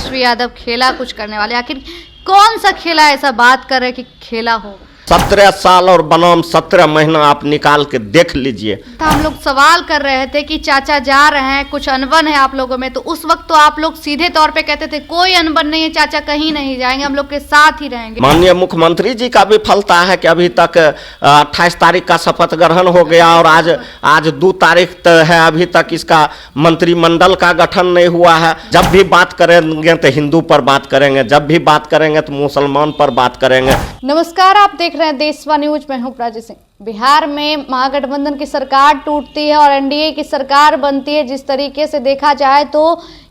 तेजस्वी यादव खेला कुछ करने वाले, आखिर कौन सा खेला ऐसा बात कर रहे कि खेला हो? 17 साल और बनाम 17 महीना आप निकाल के देख लीजिए। तो हम लोग सवाल कर रहे थे कि चाचा जा रहे हैं, कुछ अनबन है आप लोगों में, तो उस वक्त तो आप लोग सीधे तौर पे कहते थे कोई अनबन नहीं है, चाचा कहीं नहीं जाएंगे, हम लोग के साथ ही रहेंगे। माननीय मुख्यमंत्री जी का भी फलता है कि अभी तक 28 तारीख का शपथ ग्रहण हो गया और आज 2 तारीख है, अभी तक इसका मंत्रिमंडल का गठन नहीं हुआ है। जब भी बात करेंगे तो हिंदू पर बात करेंगे, जब भी बात करेंगे तो मुसलमान पर बात करेंगे। नमस्कार, आप देख रहे हैं देशवा न्यूज, मैं हूं प्राची सिंह। बिहार में महागठबंधन की सरकार टूटती है और एनडीए की सरकार बनती है। जिस तरीके से देखा जाए तो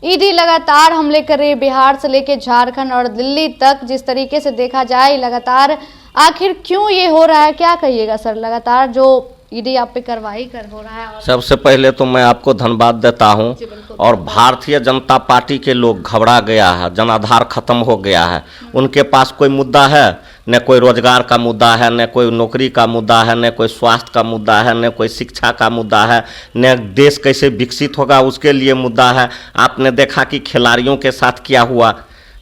ईडी लगातार हमले कर रही है, बिहार से लेकर झारखंड और दिल्ली तक। जिस तरीके से देखा जाए लगातार, आखिर क्यों ये हो रहा है, क्या कहिएगा सर? लगातार जो ईडी आप पे कार्रवाई हो रहा है। सबसे पहले तो मैं आपको धन्यवाद देता हूं। और भारतीय जनता पार्टी के लोग घबरा गया है, जनाधार खत्म हो गया है। उनके पास कोई मुद्दा है, न कोई रोजगार का मुद्दा है, न कोई नौकरी का मुद्दा है, न कोई स्वास्थ्य का मुद्दा है, न कोई शिक्षा का मुद्दा है, न देश कैसे विकसित होगा उसके लिए मुद्दा है। आपने देखा कि खिलाड़ियों के साथ क्या हुआ।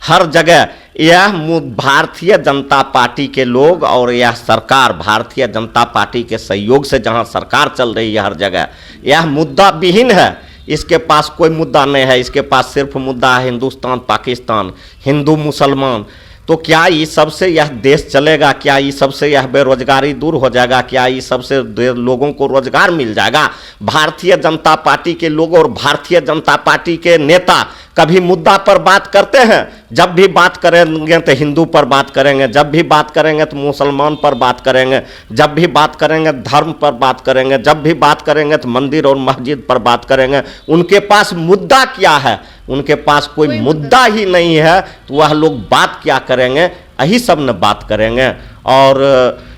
हर जगह यह भारतीय जनता पार्टी के लोग और यह सरकार भारतीय जनता पार्टी के सहयोग से जहां सरकार चल रही है, हर जगह यह मुद्दा विहीन है। इसके पास कोई मुद्दा नहीं है, इसके पास सिर्फ मुद्दा है हिंदुस्तान पाकिस्तान, हिंदू मुसलमान। तो क्या इस सबसे यह देश चलेगा? क्या इस सबसे यह बेरोजगारी दूर हो जाएगा? क्या इस सबसे लोगों को रोजगार मिल जाएगा? भारतीय जनता पार्टी के लोग और भारतीय जनता पार्टी के नेता कभी मुद्दा पर बात करते हैं? जब भी बात करेंगे तो हिंदू पर बात करेंगे, जब भी बात करेंगे तो मुसलमान पर बात करेंगे, जब भी बात करेंगे धर्म पर बात करेंगे, जब भी बात करेंगे तो मंदिर और मस्जिद पर बात करेंगे। उनके पास मुद्दा क्या है? उनके पास कोई मुद्दा ही नहीं है, तो वह लोग बात क्या करेंगे? यही सब न बात करेंगे। और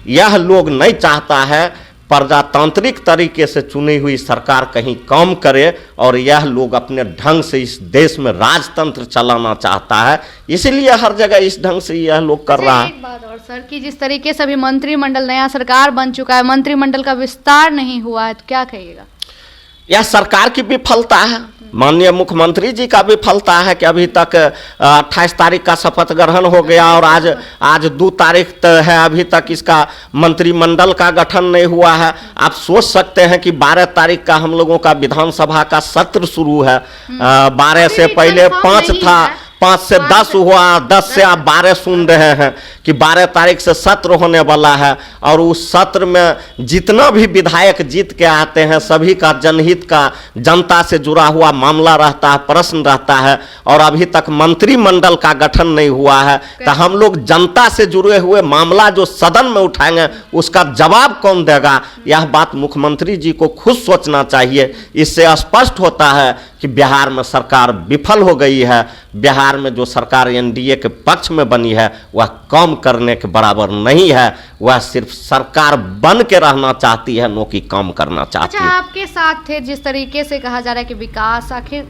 यह लोग नहीं चाहता है प्रजातांत्रिक तरीके से चुनी हुई सरकार कहीं काम करे, और यह लोग अपने ढंग से इस देश में राजतंत्र चलाना चाहता है, इसलिए हर जगह इस ढंग से यह लोग कर रहा है। एक बात और सर, कि जिस तरीके से अभी मंत्रिमंडल, नया सरकार बन चुका है, मंत्रिमंडल का विस्तार नहीं हुआ है, तो क्या कहिएगा? यह सरकार की विफलता है, माननीय मुख्यमंत्री जी का विफलता है कि अभी तक 28 तारीख का शपथ ग्रहण हो गया और आज 2 तारीख है, अभी तक इसका मंत्रिमंडल का गठन नहीं हुआ है। आप सोच सकते हैं कि 12 तारीख का हम लोगों का विधानसभा का सत्र शुरू है। 12 से पहले 5 था, 5 से 10 हुआ, 10 से आप 12 सुन रहे हैं कि 12 तारीख से सत्र होने वाला है। और उस सत्र में जितना भी विधायक जीत के आते हैं, सभी का जनहित का, जनता से जुड़ा हुआ मामला रहता है, प्रश्न रहता है। और अभी तक मंत्रिमंडल का गठन नहीं हुआ है, तो हम लोग जनता से जुड़े हुए मामला जो सदन में उठाएंगे उसका जवाब कौन देगा? यह बात मुख्यमंत्री जी को खुद सोचना चाहिए। इससे स्पष्ट होता है कि बिहार में सरकार विफल हो गई है। बिहार में जो सरकार एनडीए के पक्ष में बनी है वह काम करने के बराबर नहीं है, वह सिर्फ सरकार बन के रहना चाहती है, न कि काम करना चाहती है। अच्छा, आपके साथ थे, जिस तरीके से कहा जा रहा है कि विकास, आखिर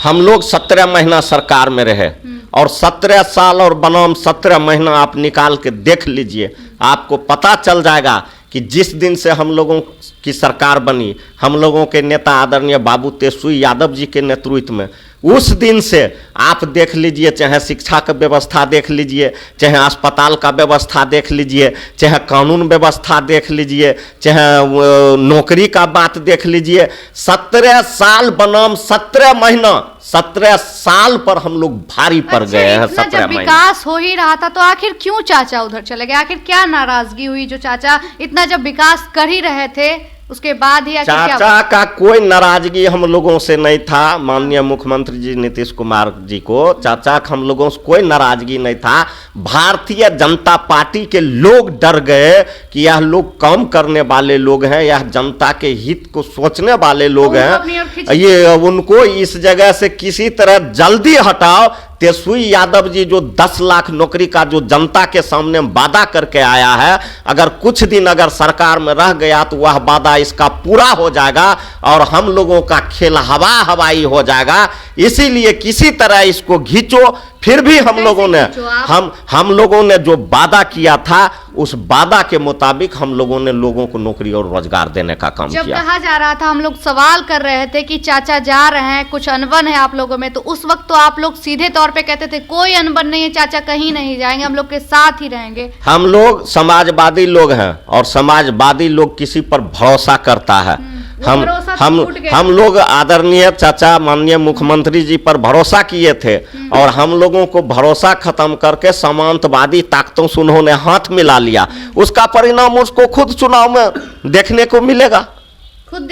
हम लोग 17 महीना सरकार में रहे और 17 साल और बनाम 17 महीना आप निकाल के देख लीजिए, आपको पता चल जाएगा कि जिस दिन से हम लोगों की सरकार बनी, हम लोगों के नेता आदरणीय बाबू तेजस्वी यादव जी के नेतृत्व में, उस दिन से आप देख लीजिए, चाहे शिक्षा का व्यवस्था देख लीजिए, चाहे अस्पताल का व्यवस्था देख लीजिए, चाहे कानून व्यवस्था देख लीजिए, चाहे नौकरी का बात देख लीजिए। 17 साल बनाम 17 महीना, 17 साल पर हम लोग भारी पड़ गए हैं। 17 महीना विकास हो ही रहा था, तो आखिर क्यों चाचा उधर चले गए? आखिर क्या नाराजगी हुई जो चाचा इतना जब विकास कर ही रहे थे उसके बाद ही? चाचा का कोई नाराजगी हम लोगों से नहीं था। माननीय मुख्यमंत्री जी नीतीश कुमार जी को चाचा हम लोगों से कोई नाराजगी नहीं था। भारतीय जनता पार्टी के लोग डर गए कि यह लोग काम करने वाले लोग हैं, यह जनता के हित को सोचने वाले लोग हैं, ये उनको इस जगह से किसी तरह जल्दी हटाओ। तेजस्वी यादव जी जो 10 लाख नौकरी का जो जनता के सामने वादा करके आया है, अगर कुछ दिन अगर सरकार में रह गया तो वह वादा इसका पूरा हो जाएगा और हम लोगों का खेल हवाई हो जाएगा। इसीलिए किसी तरह इसको घींचो। फिर भी हम लोगों ने जो वादा किया था उस वादा के मुताबिक हम लोगों ने लोगों को नौकरी और रोजगार देने का काम जब किया। कहा जा रहा था, हम लोग सवाल कर रहे थे कि चाचा जा रहे हैं, कुछ अनबन है आप लोगों में, तो उस वक्त तो आप लोग सीधे तौर पे कहते थे कोई अनबन नहीं है, चाचा कहीं नहीं जाएंगे, हम लोग के साथ ही रहेंगे। हम लोग समाजवादी लोग हैं और समाजवादी लोग किसी पर भरोसा करता है। हम लोग आदरणीय चाचा माननीय मुख्यमंत्री जी पर भरोसा किए थे और हम लोगों को भरोसा खत्म करके सामंतवादी ताकतों से उन्होंने हाथ मिला लिया। उसका परिणाम उसको खुद चुनाव में देखने को मिलेगा, खुद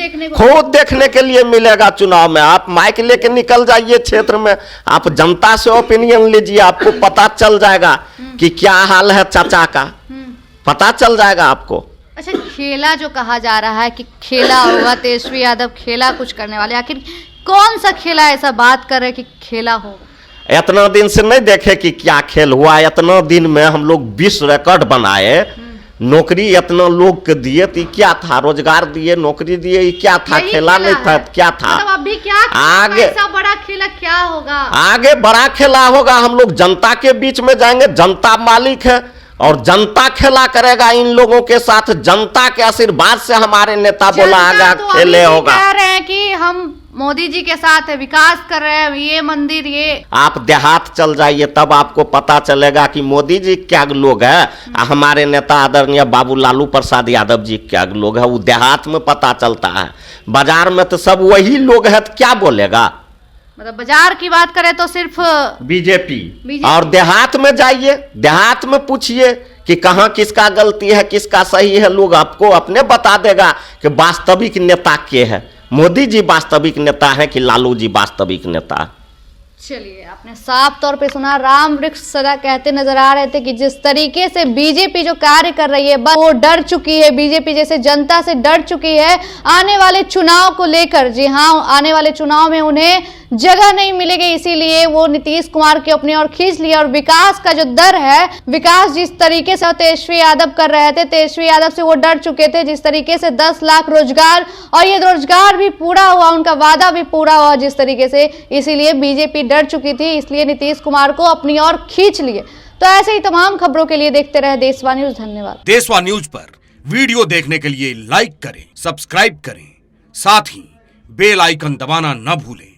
देखने के लिए मिलेगा। चुनाव में आप माइक लेके निकल जाइए क्षेत्र में, आप जनता से ओपिनियन लीजिए, आपको पता चल जाएगा कि क्या हाल है चाचा का, पता चल जाएगा आपको। अच्छा, खेला जो कहा जा रहा है कि खेला होगा, तेजस्वी यादव खेला कुछ करने वाले, आखिर कौन सा खेला ऐसा बात कर रहे कि खेला होगा? इतना दिन से नहीं देखे कि क्या खेल हुआ। इतना दिन में हम लोग 20 रिकॉर्ड बनाए, नौकरी इतना लोग के दिए, तो क्या था? रोजगार दिए, नौकरी दिए, क्या था? खेला नहीं था, क्या था? मतलब अभी क्या आगे ऐसा बड़ा खेला क्या होगा? आगे बड़ा खेला होगा। हम लोग जनता के बीच में जाएंगे, जनता मालिक है और जनता खेला करेगा इन लोगों के साथ। जनता के आशीर्वाद से हमारे नेता बोला आगा तो खेले होगा। कह रहे हैं कि हम मोदी जी के साथ है, विकास कर रहे हैं, ये मंदिर ये। आप देहात चल जाइए तब आपको पता चलेगा कि मोदी जी क्या लोग है, हमारे नेता आदरणीय बाबू लालू प्रसाद यादव जी क्या लोग है, वो देहात में पता चलता है। बाजार में तो सब वही लोग है, तो क्या बोलेगा? मतलब बाजार की बात करें तो सिर्फ बीजेपी। और देहात में जाइए, देहात में पूछिए कि कहाँ किसका गलती है, किसका सही है, लोग आपको अपने बता देगा कि वास्तविक नेता के है। मोदी जी वास्तविक नेता है कि लालू जी वास्तविक नेता? चलिए, आपने साफ तौर पे सुना, राम वृक्ष सदा कहते नजर आ रहे थे कि जिस तरीके से बीजेपी जो कार्य कर रही है, बस वो डर चुकी है, बीजेपी जैसे जनता से डर चुकी है आने वाले चुनाव को लेकर। जी हाँ, आने वाले चुनाव में उन्हें जगह नहीं मिलेगी, इसीलिए वो नीतीश कुमार की अपनी ओर खींच लिया। और विकास का जो दर है, विकास जिस तरीके से तेजस्वी यादव कर रहे थे, तेजस्वी यादव से वो डर चुके थे। जिस तरीके से 10 लाख रोजगार, और ये रोजगार भी पूरा हुआ, उनका वादा भी पूरा हुआ जिस तरीके से, इसीलिए बीजेपी डर चुकी थी, इसलिए नीतीश कुमार को अपनी ओर खींच लिए। तो ऐसे ही तमाम खबरों के लिए देखते रहे देशवा न्यूज। धन्यवाद। देशवा न्यूज पर वीडियो देखने के लिए लाइक करें, सब्सक्राइब करें, साथ ही बेल आइकन दबाना न भूलें।